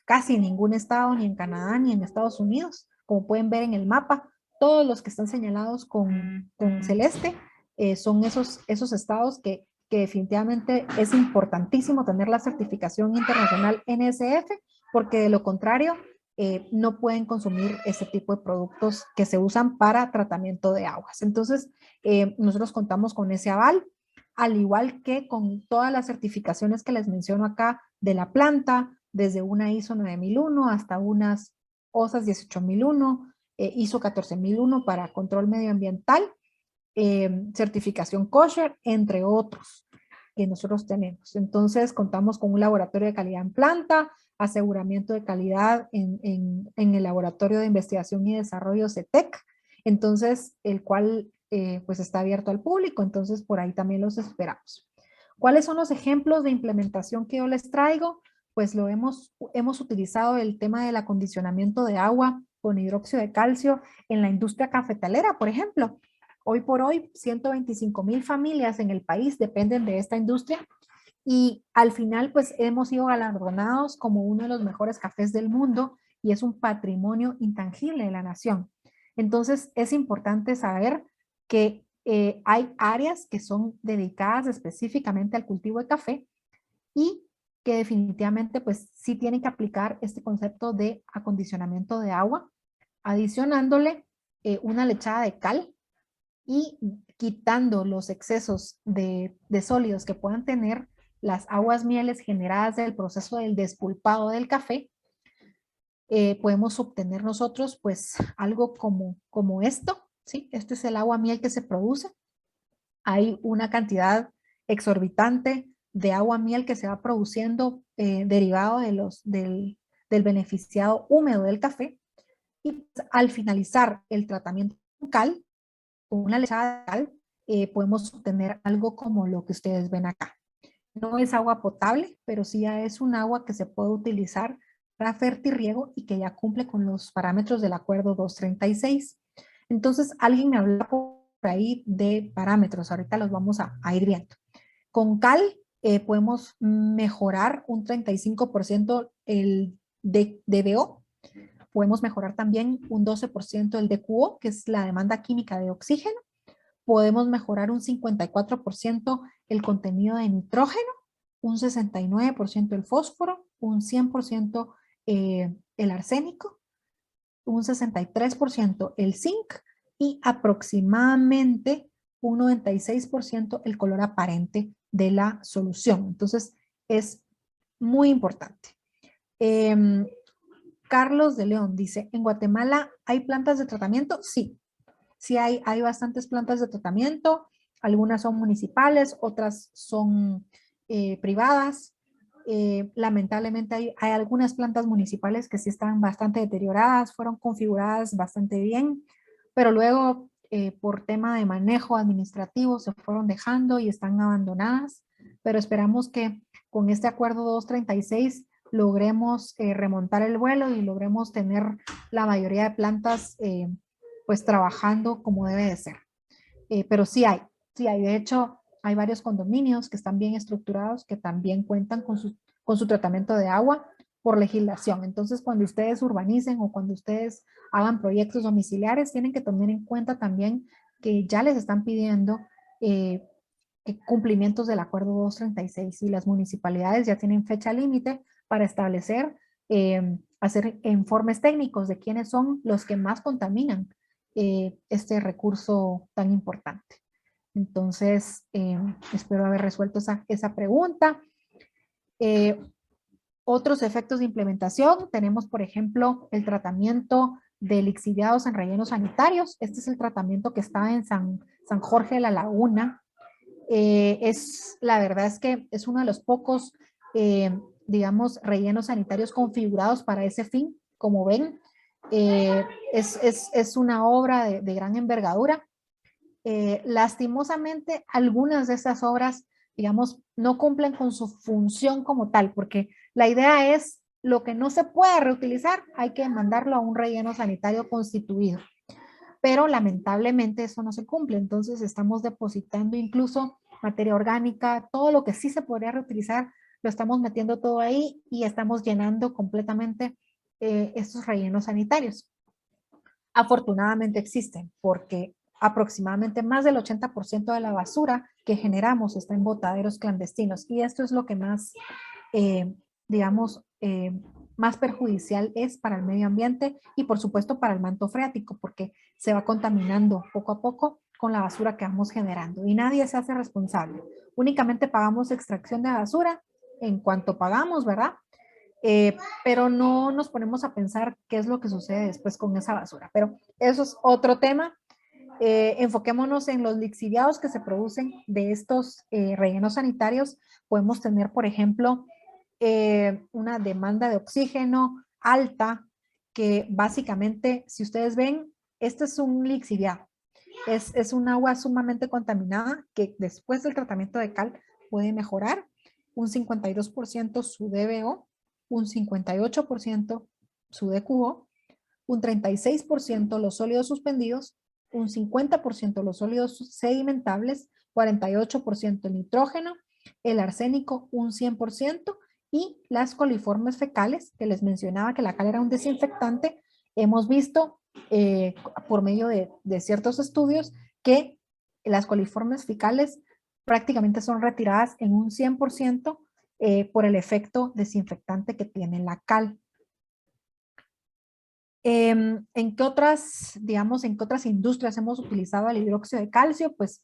casi ningún estado, ni en Canadá, ni en Estados Unidos. Como pueden ver en el mapa, todos los que están señalados con celeste son esos estados que definitivamente es importantísimo tener la certificación internacional NSF, porque de lo contrario no pueden consumir ese tipo de productos que se usan para tratamiento de aguas. Entonces, nosotros contamos con ese aval, al igual que con todas las certificaciones que les menciono acá de la planta, desde una ISO 9001 hasta unas OSAS 18001, ISO 14001 para control medioambiental, certificación kosher, entre otros que nosotros tenemos. Entonces, contamos con un laboratorio de calidad en planta, aseguramiento de calidad en el laboratorio de investigación y desarrollo CETEC, entonces, el cual pues está abierto al público, entonces por ahí también los esperamos. ¿Cuáles son los ejemplos de implementación que yo les traigo? Pues hemos utilizado el tema del acondicionamiento de agua con hidróxido de calcio en la industria cafetalera, por ejemplo. Hoy por hoy, 125,000 familias en el país dependen de esta industria y al final pues hemos sido galardonados como uno de los mejores cafés del mundo y es un patrimonio intangible de la nación. Entonces es importante saber que hay áreas que son dedicadas específicamente al cultivo de café, y que definitivamente pues sí tienen que aplicar este concepto de acondicionamiento de agua, adicionándole una lechada de cal y quitando los excesos de sólidos que puedan tener las aguas mieles generadas del proceso del despulpado del café. Podemos obtener nosotros pues algo como esto, ¿sí? Este es el agua miel que se produce. Hay una cantidad exorbitante de agua miel que se va produciendo derivado del beneficiado húmedo del café. Y al finalizar el tratamiento con cal, con una lechada de cal, podemos obtener algo como lo que ustedes ven acá. No es agua potable, pero sí ya es un agua que se puede utilizar para fertirriego y que ya cumple con los parámetros del acuerdo 236. Entonces, alguien me habló por ahí de parámetros, ahorita los vamos a ir viendo. Con cal podemos mejorar un 35% el DBO, podemos mejorar también un 12% el DQO, que es la demanda química de oxígeno, podemos mejorar un 54% el contenido de nitrógeno, un 69% el fósforo, un 100% el arsénico, un 63% el zinc y aproximadamente un 96% el color aparente de la solución. Entonces, es muy importante. Carlos de León dice, ¿en Guatemala hay plantas de tratamiento? Sí, sí hay bastantes plantas de tratamiento, algunas son municipales, otras son privadas. Lamentablemente hay algunas plantas municipales que sí están bastante deterioradas, fueron configuradas bastante bien, pero luego por tema de manejo administrativo se fueron dejando y están abandonadas, pero esperamos que con este acuerdo 236 logremos remontar el vuelo y logremos tener la mayoría de plantas pues trabajando como debe de ser. Pero sí hay. De hecho, hay varios condominios que están bien estructurados que también cuentan con su tratamiento de agua por legislación. Entonces, cuando ustedes urbanicen o cuando ustedes hagan proyectos domiciliares, tienen que tener en cuenta también que ya les están pidiendo cumplimientos del acuerdo 236 y las municipalidades ya tienen fecha límite para establecer, hacer informes técnicos de quiénes son los que más contaminan este recurso tan importante. Entonces, espero haber resuelto esa pregunta. Otros efectos de implementación, tenemos por ejemplo el tratamiento de lixiviados en rellenos sanitarios. Este es el tratamiento que está en San Jorge de la Laguna. La verdad es que es uno de los pocos, digamos, rellenos sanitarios configurados para ese fin. Como ven, es una obra de gran envergadura. Lastimosamente, algunas de estas obras, digamos, no cumplen con su función como tal, porque la idea es lo que no se puede reutilizar, hay que mandarlo a un relleno sanitario constituido. Pero lamentablemente eso no se cumple, entonces estamos depositando incluso materia orgánica, todo lo que sí se podría reutilizar, lo estamos metiendo todo ahí y estamos llenando completamente estos rellenos sanitarios. Afortunadamente existen, porque aproximadamente más del 80% de la basura que generamos está en botaderos clandestinos y esto es lo que más, digamos, más perjudicial es para el medio ambiente y por supuesto para el manto freático, porque se va contaminando poco a poco con la basura que vamos generando y nadie se hace responsable. Únicamente pagamos extracción de basura en cuanto pagamos, ¿verdad? Pero no nos ponemos a pensar qué es lo que sucede después con esa basura. Pero eso es otro tema. Enfoquémonos en los lixiviados que se producen de estos rellenos sanitarios. Podemos tener, por ejemplo, una demanda de oxígeno alta, que básicamente, si ustedes ven, este es un lixiviado. Es un agua sumamente contaminada que después del tratamiento de cal puede mejorar un 52% su DBO, un 58% su DQO, un 36% los sólidos suspendidos, un 50% los sólidos sedimentables, 48% el nitrógeno, el arsénico un 100% y las coliformes fecales, que les mencionaba que la cal era un desinfectante. Hemos visto por medio de ciertos estudios que las coliformes fecales prácticamente son retiradas en un 100% por el efecto desinfectante que tiene la cal. ¿En qué otras, digamos, en qué otras industrias hemos utilizado el hidróxido de calcio? Pues,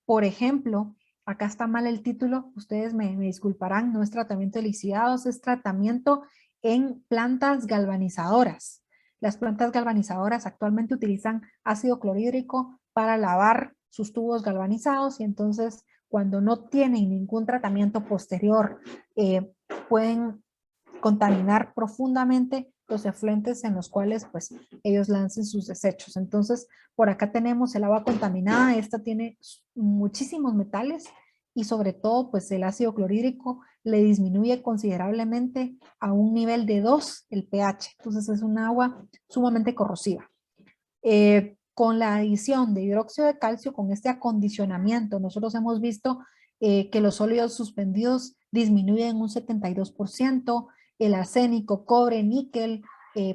por ejemplo, acá está mal el título, ustedes me disculparán, no es tratamiento de lixiviados, es tratamiento en plantas galvanizadoras. Las plantas galvanizadoras actualmente utilizan ácido clorhídrico para lavar sus tubos galvanizados y entonces cuando no tienen ningún tratamiento posterior pueden contaminar profundamente los efluentes en los cuales pues ellos lancen sus desechos. Entonces, por acá tenemos el agua contaminada, esta tiene muchísimos metales y sobre todo pues el ácido clorhídrico le disminuye considerablemente a un nivel de 2 el pH. Entonces es un agua sumamente corrosiva. Con la adición de hidróxido de calcio, con este acondicionamiento, nosotros hemos visto que los sólidos suspendidos disminuyen un 72%, el arsénico, cobre, níquel,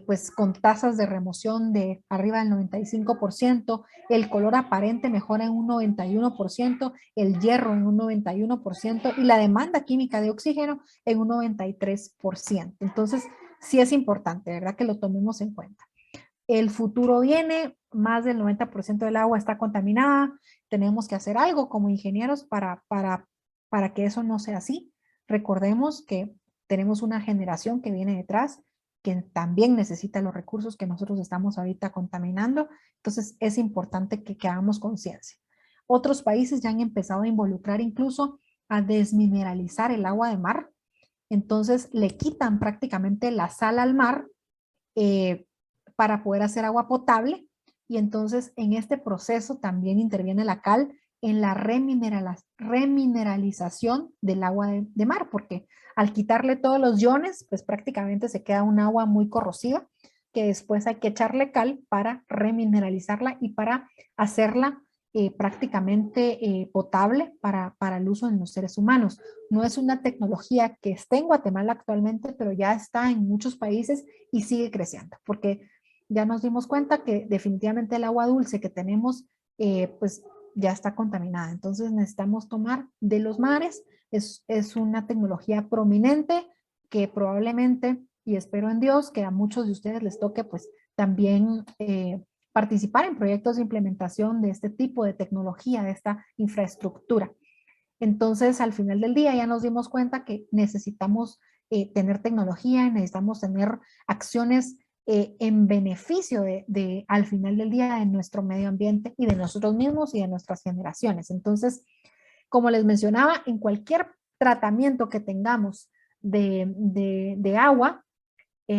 pues con tasas de remoción de arriba del 95%, el color aparente mejora en un 91%, el hierro en un 91% y la demanda química de oxígeno en un 93%. Entonces, sí es importante, ¿verdad? Que lo tomemos en cuenta. El futuro viene, más del 90% del agua está contaminada, tenemos que hacer algo como ingenieros para que eso no sea así. Recordemos que tenemos una generación que viene detrás, que también necesita los recursos que nosotros estamos ahorita contaminando, entonces es importante que hagamos conciencia. Otros países ya han empezado a involucrar incluso a desmineralizar el agua de mar, entonces le quitan prácticamente la sal al mar, para poder hacer agua potable y entonces en este proceso también interviene la cal en la remineralización del agua de mar, porque al quitarle todos los iones, pues prácticamente se queda un agua muy corrosiva que después hay que echarle cal para remineralizarla y para hacerla prácticamente potable para el uso en los seres humanos. No es una tecnología que esté en Guatemala actualmente, pero ya está en muchos países y sigue creciendo, porque ya nos dimos cuenta que definitivamente el agua dulce que tenemos, pues ya está contaminada. Entonces necesitamos tomar de los mares. Es una tecnología prominente que probablemente, y espero en Dios, que a muchos de ustedes les toque pues también participar en proyectos de implementación de este tipo de tecnología, de esta infraestructura. Entonces, al final del día ya nos dimos cuenta que necesitamos tener tecnología, necesitamos tener acciones en beneficio al final del día, de nuestro medio ambiente y de nosotros mismos y de nuestras generaciones. Entonces, como les mencionaba, en cualquier tratamiento que tengamos de agua,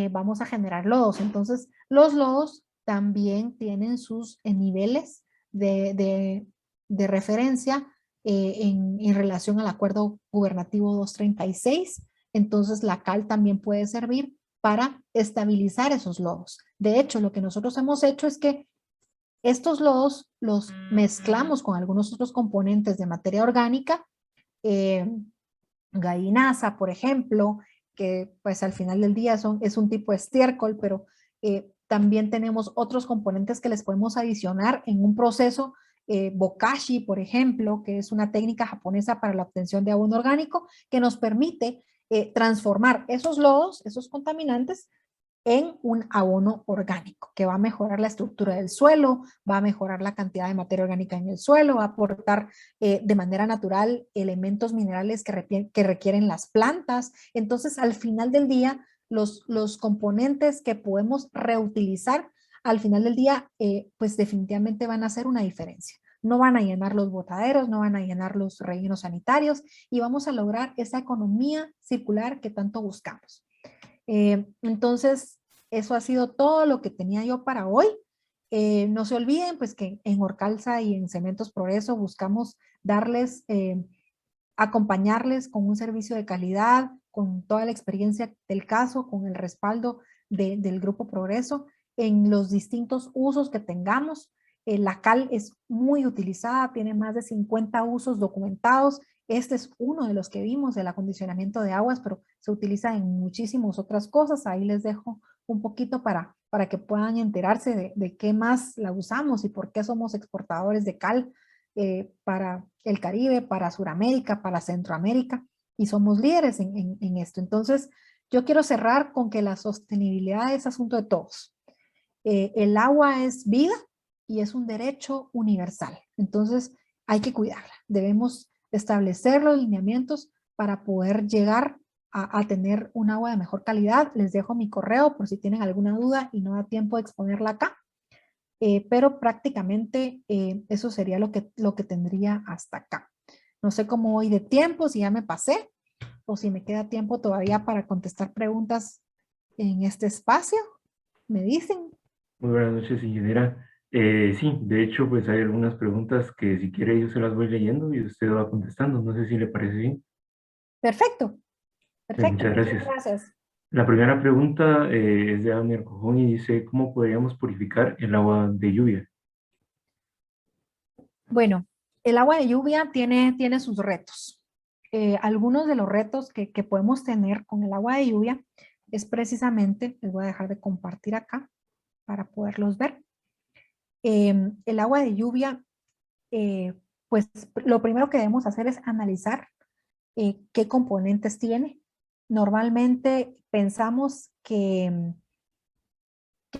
vamos a generar lodos. Entonces, los lodos también tienen sus niveles de referencia en relación al acuerdo gubernativo 236. Entonces, la cal también puede servir para estabilizar esos lodos. De hecho, lo que nosotros hemos hecho es que estos lodos los mezclamos con algunos otros componentes de materia orgánica, eh, gallinaza, por ejemplo, que pues al final del día es un tipo de estiércol, pero también tenemos otros componentes que les podemos adicionar en un proceso, bokashi, por ejemplo, que es una técnica japonesa para la obtención de abono orgánico, que nos permite transformar esos lodos, esos contaminantes, en un abono orgánico que va a mejorar la estructura del suelo, va a mejorar la cantidad de materia orgánica en el suelo, va a aportar de manera natural elementos minerales que requieren las plantas. Entonces, al final del día, los componentes que podemos reutilizar, al final del día, pues definitivamente van a hacer una diferencia. No van a llenar los botaderos, no van a llenar los rellenos sanitarios y vamos a lograr esa economía circular que tanto buscamos. Entonces, eso ha sido todo lo que tenía yo para hoy. No se olviden pues que en Orcalza y en Cementos Progreso buscamos darles, acompañarles con un servicio de calidad, con toda la experiencia del caso, con el respaldo del Grupo Progreso en los distintos usos que tengamos. La cal es muy utilizada, tiene más de 50 usos documentados. Este es uno de los que vimos, el acondicionamiento de aguas, pero se utiliza en muchísimas otras cosas. Ahí les dejo un poquito para que puedan enterarse de qué más la usamos y por qué somos exportadores de cal para el Caribe, para Sudamérica, para Centroamérica. y somos líderes en esto. Entonces, yo quiero cerrar con que la sostenibilidad es asunto de todos. El agua es vida y es un derecho universal. Entonces, hay que cuidarla. Debemos establecer los lineamientos para poder llegar a tener un agua de mejor calidad. Les dejo mi correo por si tienen alguna duda y no da tiempo de exponerla acá. Pero prácticamente eso sería lo que tendría hasta acá. No sé cómo voy de tiempo, si ya me pasé o si me queda tiempo todavía para contestar preguntas en este espacio. ¿Me dicen? Muy buenas noches, ingeniera. Sí, de hecho, pues hay algunas preguntas que si quiere yo se las voy leyendo y usted va contestando. No sé si le parece bien. Perfecto, perfecto. Muchas Muchas gracias. gracias. La primera pregunta es de Abner Cojón y dice, ¿cómo podríamos purificar el agua de lluvia? Bueno, el agua de lluvia tiene sus retos. Algunos de los retos que podemos tener con el agua de lluvia es precisamente, les voy a dejar de compartir acá para poderlos ver. El agua de lluvia, eh, pues lo primero que debemos hacer es analizar qué componentes tiene. Normalmente pensamos que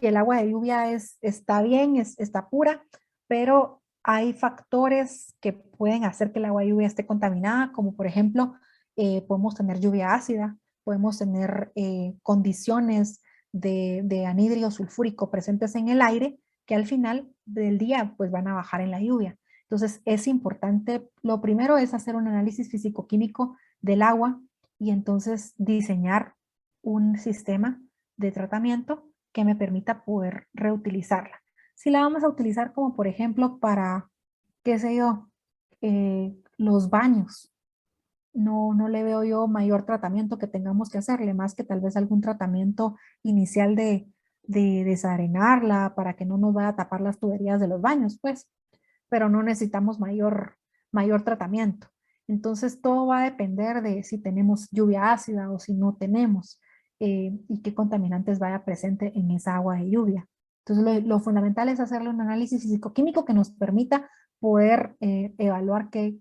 el agua de lluvia está bien, está pura, pero hay factores que pueden hacer que el agua de lluvia esté contaminada, como por ejemplo, podemos tener lluvia ácida, podemos tener condiciones de anhídrido sulfúrico presentes en el aire que al final del día pues van a bajar en la lluvia. Entonces es importante, lo primero es hacer un análisis físico-químico del agua y entonces diseñar un sistema de tratamiento que me permita poder reutilizarla. Si la vamos a utilizar como por ejemplo para, qué sé yo, los baños, no le veo yo mayor tratamiento que tengamos que hacerle, más que tal vez algún tratamiento inicial de desarenarla para que no nos vaya a tapar las tuberías de los baños, pues, pero no necesitamos mayor tratamiento. Entonces todo va a depender de si tenemos lluvia ácida o si no tenemos y qué contaminantes vaya presente en esa agua de lluvia. Entonces lo fundamental es hacerle un análisis físico-químico que nos permita poder evaluar qué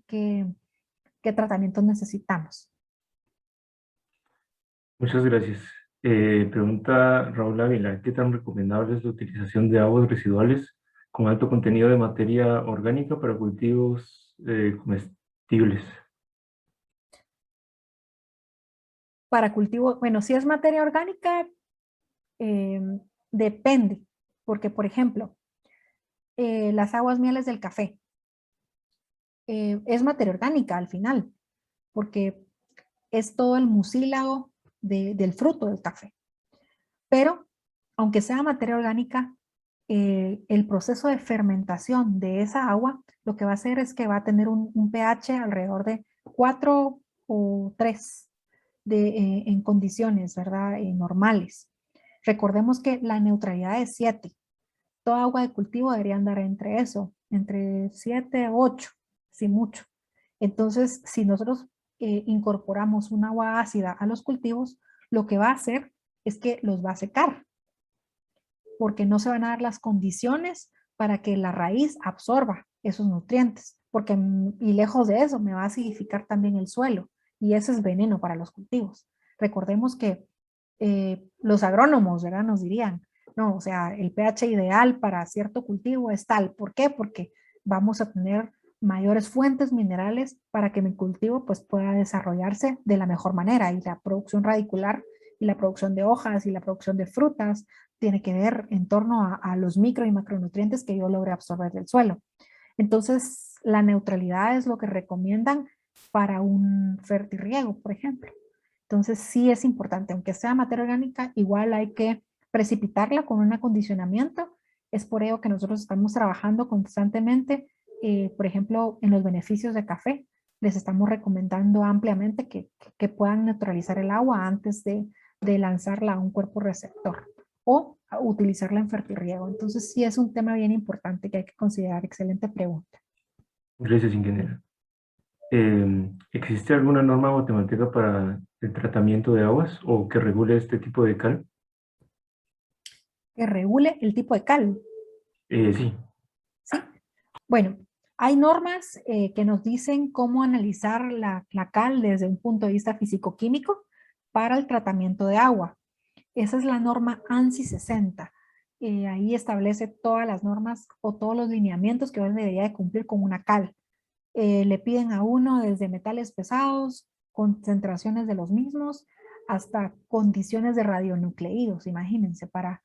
tratamientos necesitamos. Muchas gracias. Pregunta Raúl Ávila, ¿qué tan recomendable es la utilización de aguas residuales con alto contenido de materia orgánica para cultivos comestibles? Para cultivo, bueno, si es materia orgánica, eh, depende, porque por ejemplo, las aguas mieles del café es materia orgánica al final, porque es todo el mucílago del fruto del café. Pero, aunque sea materia orgánica, el proceso de fermentación de esa agua, lo que va a hacer es que va a tener un pH alrededor de 4 o 3 en condiciones, ¿verdad? Normales. Recordemos que la neutralidad es 7. Toda agua de cultivo debería andar entre eso, entre 7 o 8, si mucho. Entonces, si nosotros incorporamos un agua ácida a los cultivos, lo que va a hacer es que los va a secar, porque no se van a dar las condiciones para que la raíz absorba esos nutrientes, porque y lejos de eso me va a acidificar también el suelo y ese es veneno para los cultivos. Recordemos que los agrónomos, ¿verdad? Nos dirían, no, o sea, el pH ideal para cierto cultivo es tal. ¿Por qué? Porque vamos a tener mayores fuentes minerales para que mi cultivo pues pueda desarrollarse de la mejor manera y la producción radicular y la producción de hojas y la producción de frutas tiene que ver en torno a los micro y macronutrientes que yo logre absorber del suelo. Entonces, la neutralidad es lo que recomiendan para un fertirriego, por ejemplo. Entonces, sí es importante, aunque sea materia orgánica, igual hay que precipitarla con un acondicionamiento. Es por ello que nosotros estamos trabajando constantemente, por ejemplo, en los beneficios de café. Les estamos recomendando ampliamente que puedan neutralizar el agua antes de lanzarla a un cuerpo receptor o utilizarla en fertirriego. Entonces, sí es un tema bien importante que hay que considerar. Excelente pregunta. Gracias, ingeniera. ¿Existe alguna norma matemática para el tratamiento de aguas o que regule este tipo de cal? Que regule el tipo de cal. Sí. ¿Sí? Bueno, Hay normas que nos dicen cómo analizar la cal desde un punto de vista físico-químico para el tratamiento de agua. Esa es la norma ANSI 60. Ahí establece todas las normas o todos los lineamientos que uno debería de cumplir con una cal. Le piden a uno desde metales pesados, concentraciones de los mismos, hasta condiciones de radionucleidos, imagínense, para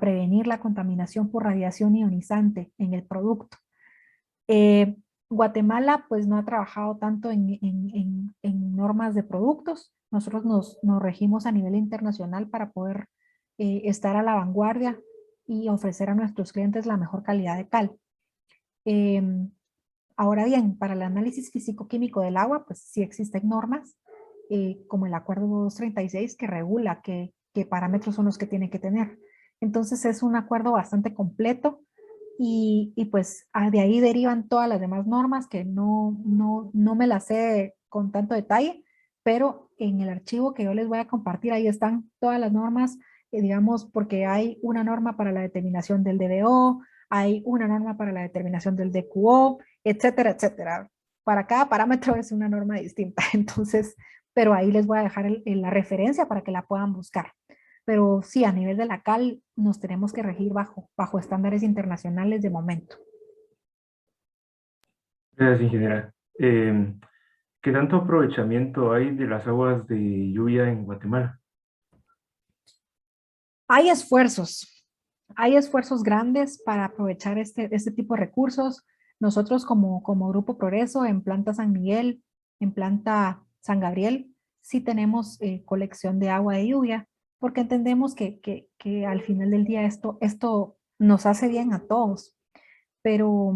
prevenir la contaminación por radiación ionizante en el producto. Eh, Guatemala pues no ha trabajado tanto en normas de productos. Nosotros nos regimos a nivel internacional para poder estar a la vanguardia y ofrecer a nuestros clientes la mejor calidad de cal. Ahora bien, para el análisis físico-químico del agua, pues sí existen normas, como el Acuerdo 236 que regula qué parámetros son los que tiene que tener. Entonces es un acuerdo bastante completo y pues de ahí derivan todas las demás normas que no me las sé con tanto detalle, pero en el archivo que yo les voy a compartir, ahí están todas las normas, digamos, porque hay una norma para la determinación del DBO, hay una norma para la determinación del DQO, etcétera, etcétera. Para cada parámetro es una norma distinta, entonces, pero ahí les voy a dejar la referencia para que la puedan buscar. Pero sí, a nivel de la cal nos tenemos que regir bajo estándares internacionales de momento. Gracias, ingeniera. ¿Qué tanto aprovechamiento hay de las aguas de lluvia en Guatemala? Hay esfuerzos grandes para aprovechar este tipo de recursos. Nosotros como Grupo Progreso en planta San Miguel, en planta San Gabriel, sí tenemos colección de agua de lluvia, porque entendemos que al final del día esto nos hace bien a todos, pero,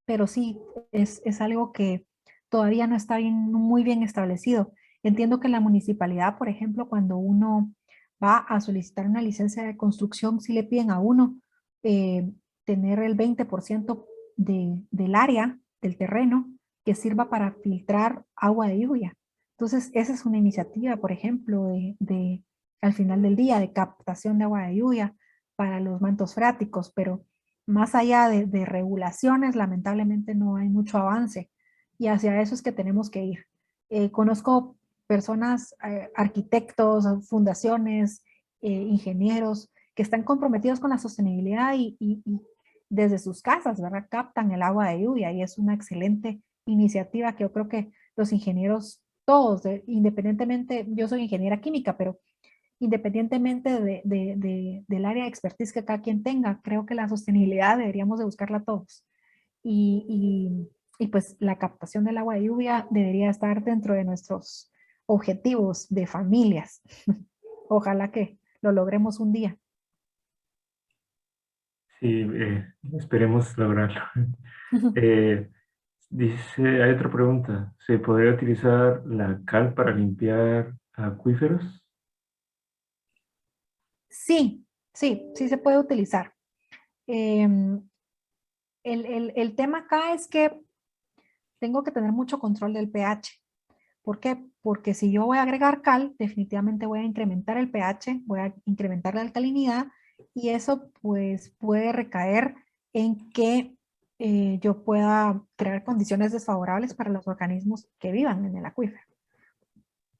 pero sí, es algo que todavía no está muy bien establecido. Entiendo que la municipalidad, por ejemplo, cuando uno va a solicitar una licencia de construcción, si le piden a uno eh, tener el 20% del área, del terreno, que sirva para filtrar agua de lluvia. Entonces, esa es una iniciativa, por ejemplo, al final del día, de captación de agua de lluvia para los mantos freáticos, pero más allá de regulaciones, lamentablemente no hay mucho avance y hacia eso es que tenemos que ir. Conozco personas, arquitectos, fundaciones, ingenieros que están comprometidos con la sostenibilidad y desde sus casas, ¿verdad? Captan el agua de lluvia y es una excelente iniciativa que yo creo que los ingenieros todos, independientemente, yo soy ingeniera química, pero independientemente del área de expertise que cada quien tenga, creo que la sostenibilidad deberíamos de buscarla todos. Y pues la captación del agua de lluvia debería estar dentro de nuestros objetivos de familias. Ojalá que lo logremos un día. Sí, esperemos lograrlo. Hay otra pregunta. ¿Se podría utilizar la cal para limpiar acuíferos? Sí, sí se puede utilizar. Em, el tema acá es que tengo que tener mucho control del pH. ¿Por qué? Porque si yo voy a agregar cal, definitivamente voy a incrementar el pH, voy a incrementar la alcalinidad y eso pues puede recaer en que yo pueda crear condiciones desfavorables para los organismos que vivan en el acuífero.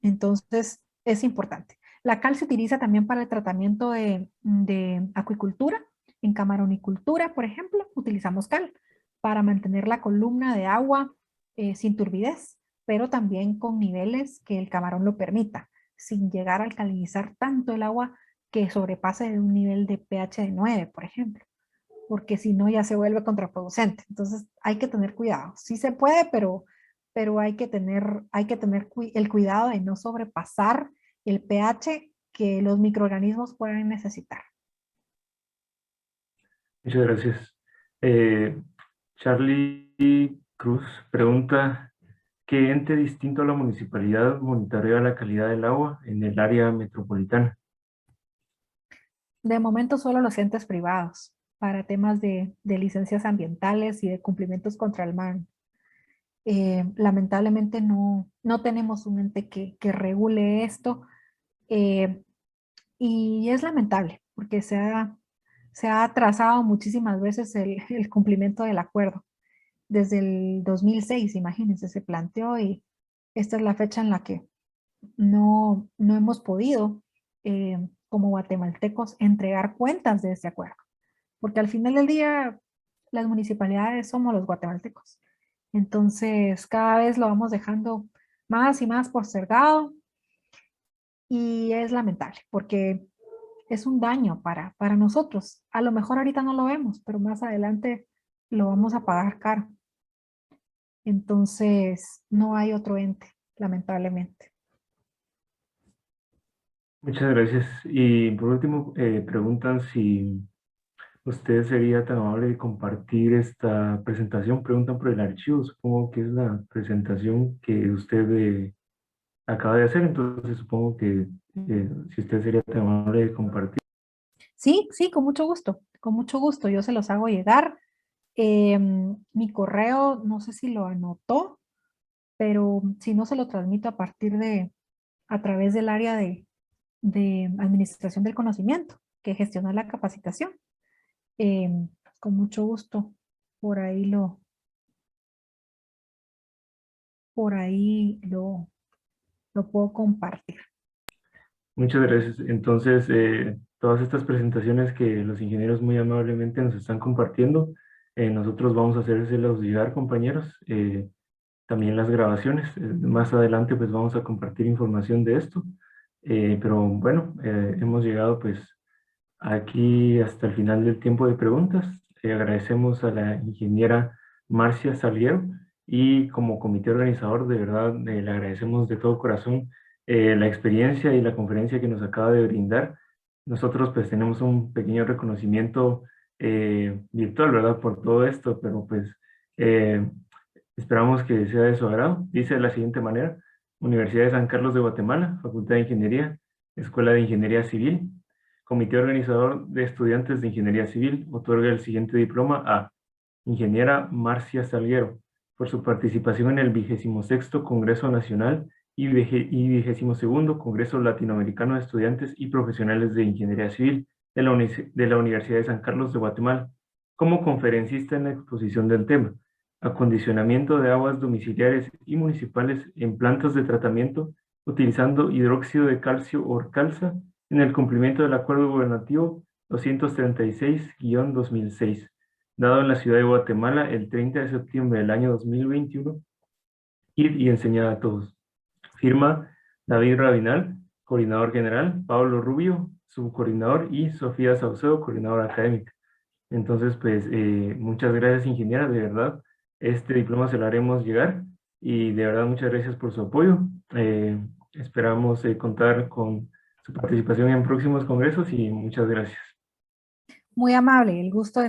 Entonces es importante. La cal se utiliza también para el tratamiento de acuicultura. En camaronicultura, por ejemplo, utilizamos cal para mantener la columna de agua sin turbidez, pero también con niveles que el camarón lo permita, sin llegar a alcalinizar tanto el agua que sobrepase de un nivel de pH de 9, por ejemplo, porque si no ya se vuelve contraproducente. Entonces hay que tener cuidado. Sí se puede, pero hay que tener el cuidado de no sobrepasar el pH que los microorganismos pueden necesitar. Muchas gracias. Charlie Cruz pregunta, ¿qué ente distinto a la municipalidad monitorea la calidad del agua en el área metropolitana? De momento solo los entes privados para temas de licencias ambientales y de cumplimientos contra el mar. Lamentablemente no tenemos un ente que regule esto eh, y es lamentable porque se ha atrasado muchísimas veces el cumplimiento del acuerdo. desde el 2006, imagínense, se planteó y esta es la fecha en la que no hemos podido, como guatemaltecos, entregar cuentas de este acuerdo, porque al final del día las municipalidades somos los guatemaltecos. Entonces, cada vez lo vamos dejando más y más postergado y es lamentable porque es un daño para nosotros. A lo mejor ahorita no lo vemos, pero más adelante lo vamos a pagar caro. Entonces, no hay otro ente, lamentablemente. Muchas gracias. Y por último, preguntan si usted sería tan amable de compartir esta presentación. Preguntan por el archivo. Supongo que es la presentación que usted acaba de hacer. Entonces supongo que si usted sería tan amable de compartir. Sí, sí, con mucho gusto. Con mucho gusto. Yo se los hago llegar. Mi correo, no sé si lo anotó, pero si no se lo transmito a través del área de administración del conocimiento, que gestiona la capacitación. Con mucho gusto, por ahí lo puedo compartir. Muchas gracias. Entonces, todas estas presentaciones que los ingenieros muy amablemente nos están compartiendo, nosotros vamos a hacérselos llegar, compañeros. También las grabaciones. Más adelante pues vamos a compartir información de esto. Pero bueno, hemos llegado pues aquí hasta el final del tiempo de preguntas. Agradecemos a la ingeniera Marcia Salguero y como comité organizador de verdad le agradecemos de todo corazón la experiencia y la conferencia que nos acaba de brindar. Nosotros pues tenemos un pequeño reconocimiento virtual, ¿verdad? Por todo esto, pero pues esperamos que sea de su agrado. Dice de la siguiente manera: Universidad de San Carlos de Guatemala, Facultad de Ingeniería, Escuela de Ingeniería Civil, Comité Organizador de Estudiantes de Ingeniería Civil, otorga el siguiente diploma a Ingeniera Marcia Salguero por su participación en el 26º Congreso Nacional y 22º Congreso Latinoamericano de Estudiantes y Profesionales de Ingeniería Civil de la Universidad de San Carlos de Guatemala, como conferencista en la exposición del tema acondicionamiento de aguas domiciliares y municipales en plantas de tratamiento utilizando hidróxido de calcio Orcalza en el cumplimiento del Acuerdo Gubernativo 236-2006, dado en la ciudad de Guatemala el 30 de septiembre del año 2021 y enseñada a todos. Firma David Rabinal, coordinador general, Pablo Rubio, subcoordinador, y Sofía Saucedo, coordinadora académica. Entonces, pues, muchas gracias, ingeniera, de verdad. Este diploma se lo haremos llegar y de verdad muchas gracias por su apoyo. Esperamos contar con su participación en próximos congresos y muchas gracias. Muy amable, el gusto es